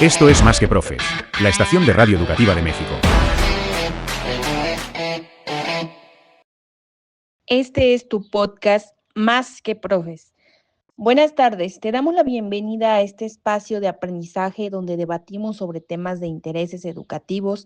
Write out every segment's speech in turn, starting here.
Esto es Más que Profes, la estación de radio educativa de México. Este es tu podcast Más que Profes. Buenas tardes, te damos la bienvenida a este espacio de aprendizaje donde debatimos sobre temas de intereses educativos,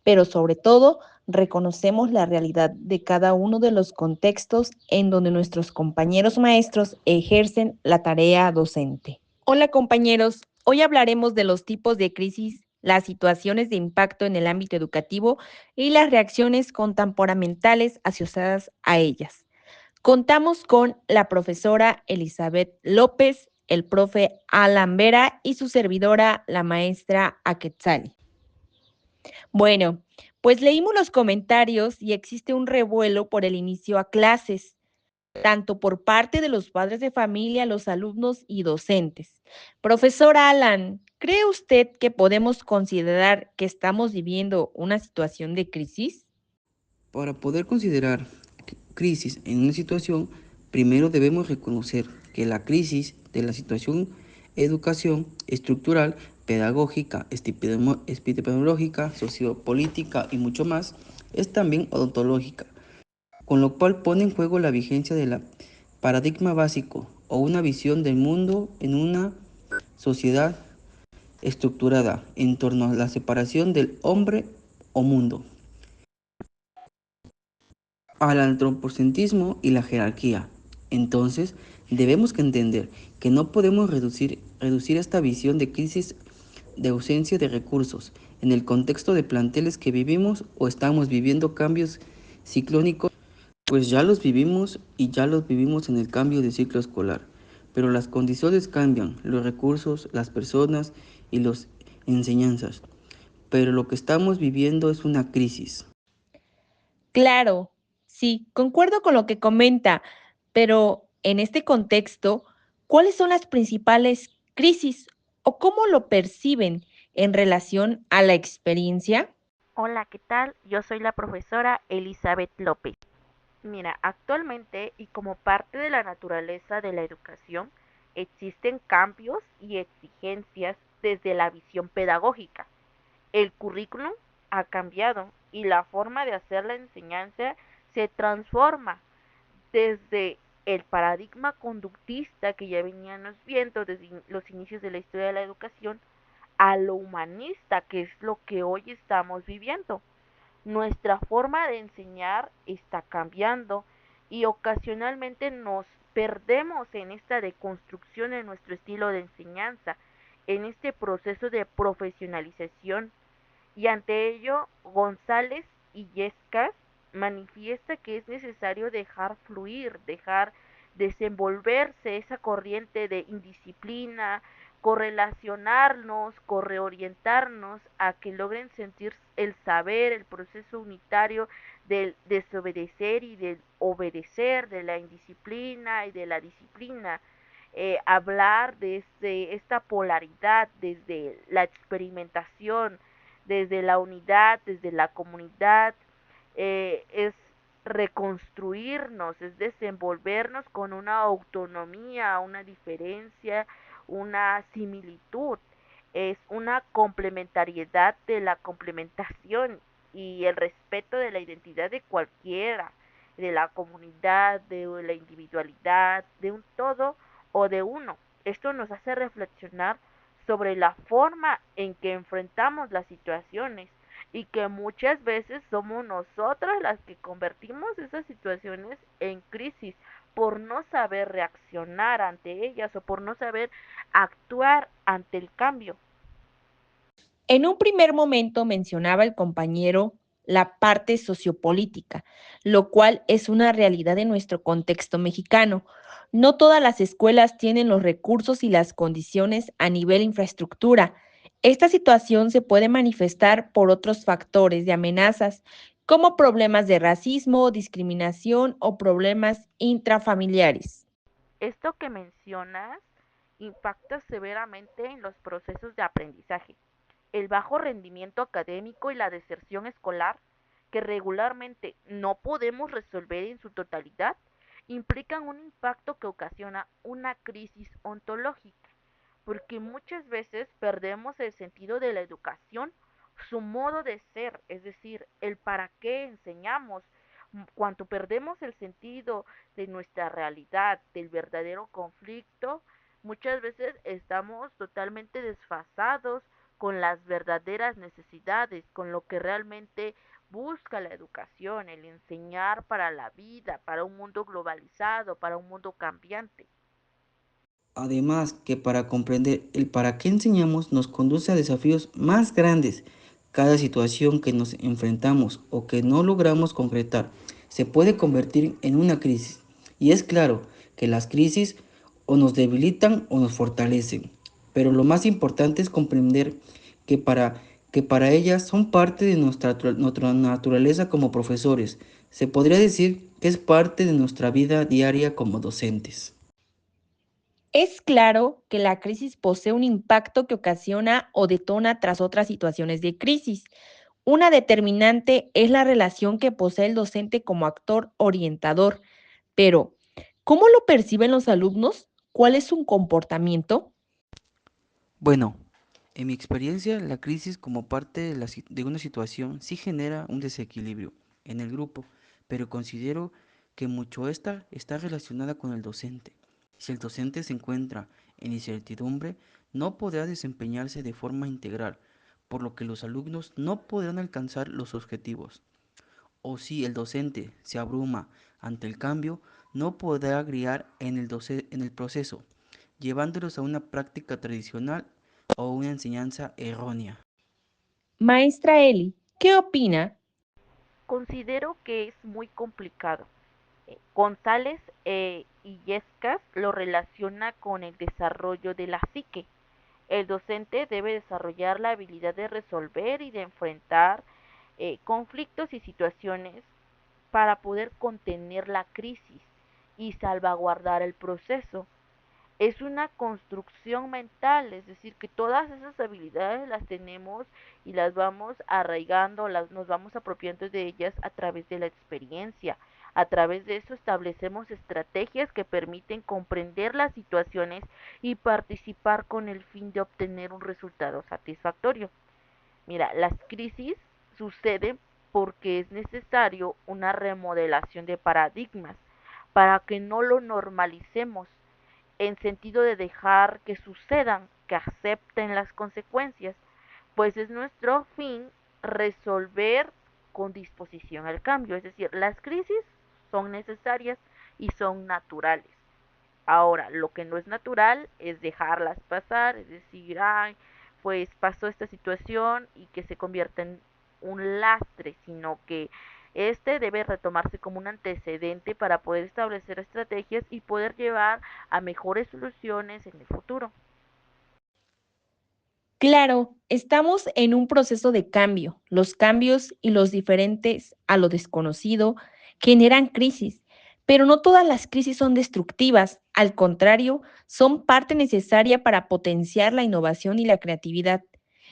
pero sobre todo reconocemos la realidad de cada uno de los contextos en donde nuestros compañeros maestros ejercen la tarea docente. Hola compañeros, hoy hablaremos de los tipos de crisis, las situaciones de impacto en el ámbito educativo y las reacciones contemporamentales asociadas a ellas. Contamos con la profesora Elizabeth López, el profe Alan Vera y su servidora, la maestra Aquetzali. Bueno, pues leímos los comentarios y existe un revuelo por el inicio a clases, tanto por parte de los padres de familia, los alumnos y docentes. Profesor Alan, ¿cree usted que podemos considerar que estamos viviendo una situación de crisis? Para poder considerar crisis en una situación, primero debemos reconocer que la crisis de la situación educación estructural, pedagógica, epidemiológica, sociopolítica y mucho más, es también odontológica, con lo cual pone en juego la vigencia del paradigma básico o una visión del mundo en una sociedad estructurada en torno a la separación del hombre o mundo, al antropocentrismo y la jerarquía. Entonces, debemos entender que no podemos reducir esta visión de crisis de ausencia de recursos en el contexto de planteles que vivimos o estamos viviendo cambios ciclónicos, pues ya los vivimos y ya los vivimos en el cambio de ciclo escolar. Pero las condiciones cambian, los recursos, las personas y las enseñanzas. Pero lo que estamos viviendo es una crisis. Claro, sí, concuerdo con lo que comenta, pero en este contexto, ¿cuáles son las principales crisis o cómo lo perciben en relación a la experiencia? Hola, ¿qué tal? Yo soy la profesora Elizabeth López. Mira, actualmente y como parte de la naturaleza de la educación, existen cambios y exigencias desde la visión pedagógica. El currículum ha cambiado y la forma de hacer la enseñanza se transforma desde el paradigma conductista que ya veníamos viendo desde los inicios de la historia de la educación a lo humanista, que es lo que hoy estamos viviendo. Nuestra forma de enseñar está cambiando y ocasionalmente nos perdemos en esta deconstrucción de nuestro estilo de enseñanza, en este proceso de profesionalización. Y ante ello, González y Yescas manifiesta que es necesario dejar fluir, dejar desenvolverse esa corriente de indisciplina, correlacionarnos, correorientarnos a que logren sentir el saber, el proceso unitario del desobedecer y del obedecer, de la indisciplina y de la disciplina. Hablar desde esta polaridad, desde la experimentación, desde la unidad, desde la comunidad, es reconstruirnos, es desenvolvernos con una autonomía, una diferencia, una similitud, es una complementariedad de la complementación y el respeto de la identidad de cualquiera, de la comunidad, de la individualidad, de un todo o de uno. Esto nos hace reflexionar sobre la forma en que enfrentamos las situaciones y que muchas veces somos nosotras las que convertimos esas situaciones en crisis por no saber reaccionar ante ellas o por no saber actuar ante el cambio. En un primer momento mencionaba el compañero la parte sociopolítica, lo cual es una realidad de nuestro contexto mexicano. No todas las escuelas tienen los recursos y las condiciones a nivel infraestructura. Esta situación se puede manifestar por otros factores de amenazas, como problemas de racismo, discriminación o problemas intrafamiliares. Esto que mencionas impacta severamente en los procesos de aprendizaje. El bajo rendimiento académico y la deserción escolar, que regularmente no podemos resolver en su totalidad, implican un impacto que ocasiona una crisis ontológica. porque muchas veces perdemos el sentido de la educación, su modo de ser, es decir, el para qué enseñamos. Cuando perdemos el sentido de nuestra realidad, del verdadero conflicto, muchas veces estamos totalmente desfasados con las verdaderas necesidades, con lo que realmente busca la educación, el enseñar para la vida, para un mundo globalizado, para un mundo cambiante. Además, que para comprender el para qué enseñamos nos conduce a desafíos más grandes. Cada situación que nos enfrentamos o que no logramos concretar se puede convertir en una crisis. Y es claro que las crisis o nos debilitan o nos fortalecen. Pero lo más importante es comprender que para ellas son parte de nuestra naturaleza como profesores. Se podría decir que es parte de nuestra vida diaria como docentes. Es claro que la crisis posee un impacto que ocasiona o detona tras otras situaciones de crisis. Una determinante es la relación que posee el docente como actor orientador. Pero, ¿cómo lo perciben los alumnos? ¿Cuál es su comportamiento? Bueno, en mi experiencia, la crisis como parte de una situación sí genera un desequilibrio en el grupo, pero considero que mucho esta está relacionada con el docente. Si el docente se encuentra en incertidumbre, no podrá desempeñarse de forma integral, por lo que los alumnos no podrán alcanzar los objetivos. O si el docente se abruma ante el cambio, no podrá guiar en el proceso, llevándolos a una práctica tradicional o una enseñanza errónea. Maestra Eli, ¿qué opina? Considero que es muy complicado. González Illescas lo relaciona con el desarrollo de la psique. El docente debe desarrollar la habilidad de resolver y de enfrentar conflictos y situaciones para poder contener la crisis y salvaguardar el proceso. Es una construcción mental, es decir, que todas esas habilidades las tenemos y las vamos arraigando, nos vamos apropiando de ellas a través de la experiencia. A través de eso establecemos estrategias que permiten comprender las situaciones y participar con el fin de obtener un resultado satisfactorio. Mira, las crisis suceden porque es necesario una remodelación de paradigmas para que no lo normalicemos en sentido de dejar que sucedan, que acepten las consecuencias, pues es nuestro fin resolver con disposición al cambio, es decir, las crisis son necesarias y son naturales. Ahora, lo que no es natural es dejarlas pasar, es decir, ay, pues pasó esta situación y que se convierta en un lastre, sino que este debe retomarse como un antecedente para poder establecer estrategias y poder llevar a mejores soluciones en el futuro. Claro, estamos en un proceso de cambio. Los cambios y los diferentes a lo desconocido generan crisis, pero no todas las crisis son destructivas. Al contrario, son parte necesaria para potenciar la innovación y la creatividad.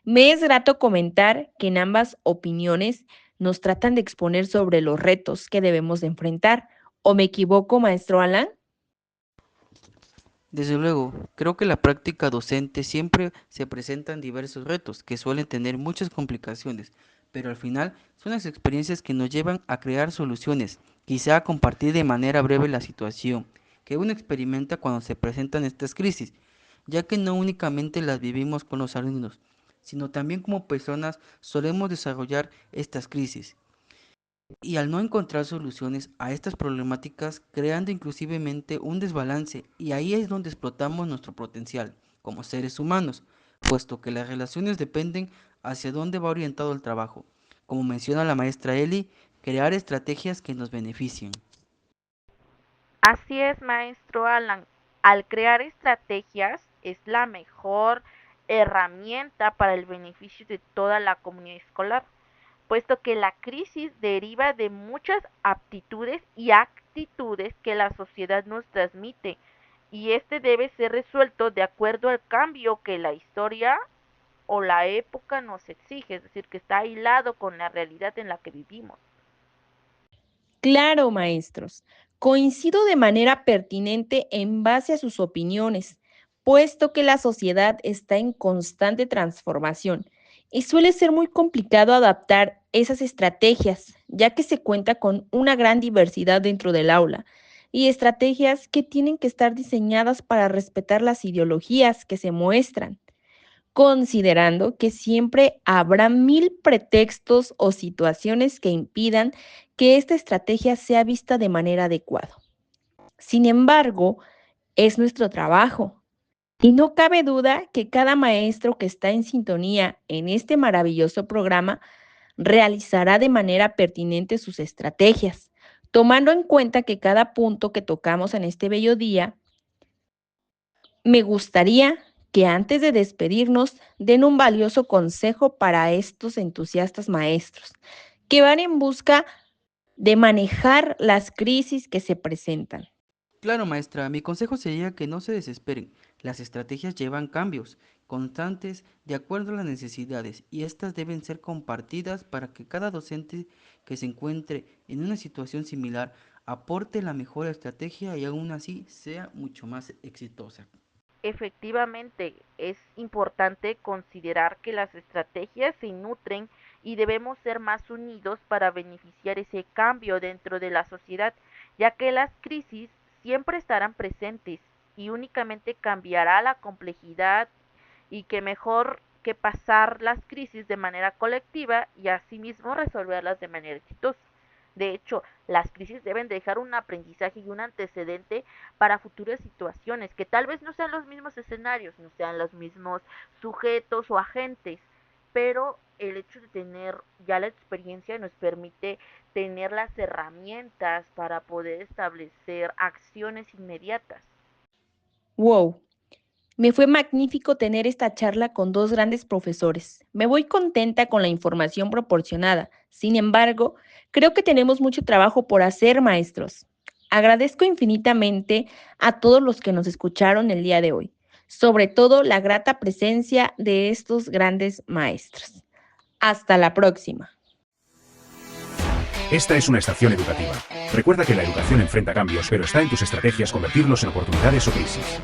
Me es grato comentar que en ambas opiniones nos tratan de exponer sobre los retos que debemos de enfrentar. ¿O me equivoco, maestro Alan? Desde luego, creo que la práctica docente siempre se presentan diversos retos que suelen tener muchas complicaciones, pero al final son las experiencias que nos llevan a crear soluciones, quizá a compartir de manera breve la situación que uno experimenta cuando se presentan estas crisis, ya que no únicamente las vivimos con los alumnos, sino también como personas solemos desarrollar estas crisis. Y al no encontrar soluciones a estas problemáticas, creando inclusivemente un desbalance, y ahí es donde explotamos nuestro potencial como seres humanos, puesto que las relaciones dependen hacia dónde va orientado el trabajo. Como menciona la maestra Eli, crear estrategias que nos beneficien. Así es, maestro Alan. Al crear estrategias es la mejor herramienta para el beneficio de toda la comunidad escolar, puesto que la crisis deriva de muchas aptitudes y actitudes que la sociedad nos transmite, y este debe ser resuelto de acuerdo al cambio que la historia o la época nos exige, es decir, que está hilado con la realidad en la que vivimos. Claro, maestros. Coincido de manera pertinente en base a sus opiniones. puesto que la sociedad está en constante transformación y suele ser muy complicado adaptar esas estrategias, ya que se cuenta con una gran diversidad dentro del aula y estrategias que tienen que estar diseñadas para respetar las ideologías que se muestran, considerando que siempre habrá mil pretextos o situaciones que impidan que esta estrategia sea vista de manera adecuada. Sin embargo, es nuestro trabajo. Y no cabe duda que cada maestro que está en sintonía en este maravilloso programa realizará de manera pertinente sus estrategias, tomando en cuenta que cada punto que tocamos en este bello día, me gustaría que antes de despedirnos den un valioso consejo para estos entusiastas maestros que van en busca de manejar las crisis que se presentan. Claro, maestra, mi consejo sería que no se desesperen. Las estrategias llevan cambios constantes de acuerdo a las necesidades y estas deben ser compartidas para que cada docente que se encuentre en una situación similar aporte la mejor estrategia y aún así sea mucho más exitosa. Efectivamente, es importante considerar que las estrategias se nutren y debemos ser más unidos para beneficiar ese cambio dentro de la sociedad, ya que las crisis siempre estarán presentes y únicamente cambiará la complejidad y que mejor que pasar las crisis de manera colectiva y asimismo resolverlas de manera exitosa. De hecho, las crisis deben dejar un aprendizaje y un antecedente para futuras situaciones, que tal vez no sean los mismos escenarios, no sean los mismos sujetos o agentes, pero el hecho de tener ya la experiencia nos permite tener las herramientas para poder establecer acciones inmediatas. ¡Wow! Me fue magnífico tener esta charla con dos grandes profesores. Me voy contenta con la información proporcionada. Sin embargo, creo que tenemos mucho trabajo por hacer, maestros. Agradezco infinitamente a todos los que nos escucharon el día de hoy, sobre todo la grata presencia de estos grandes maestros. Hasta la próxima. Esta es una estación educativa. Recuerda que la educación enfrenta cambios, pero está en tus estrategias convertirlos en oportunidades o crisis.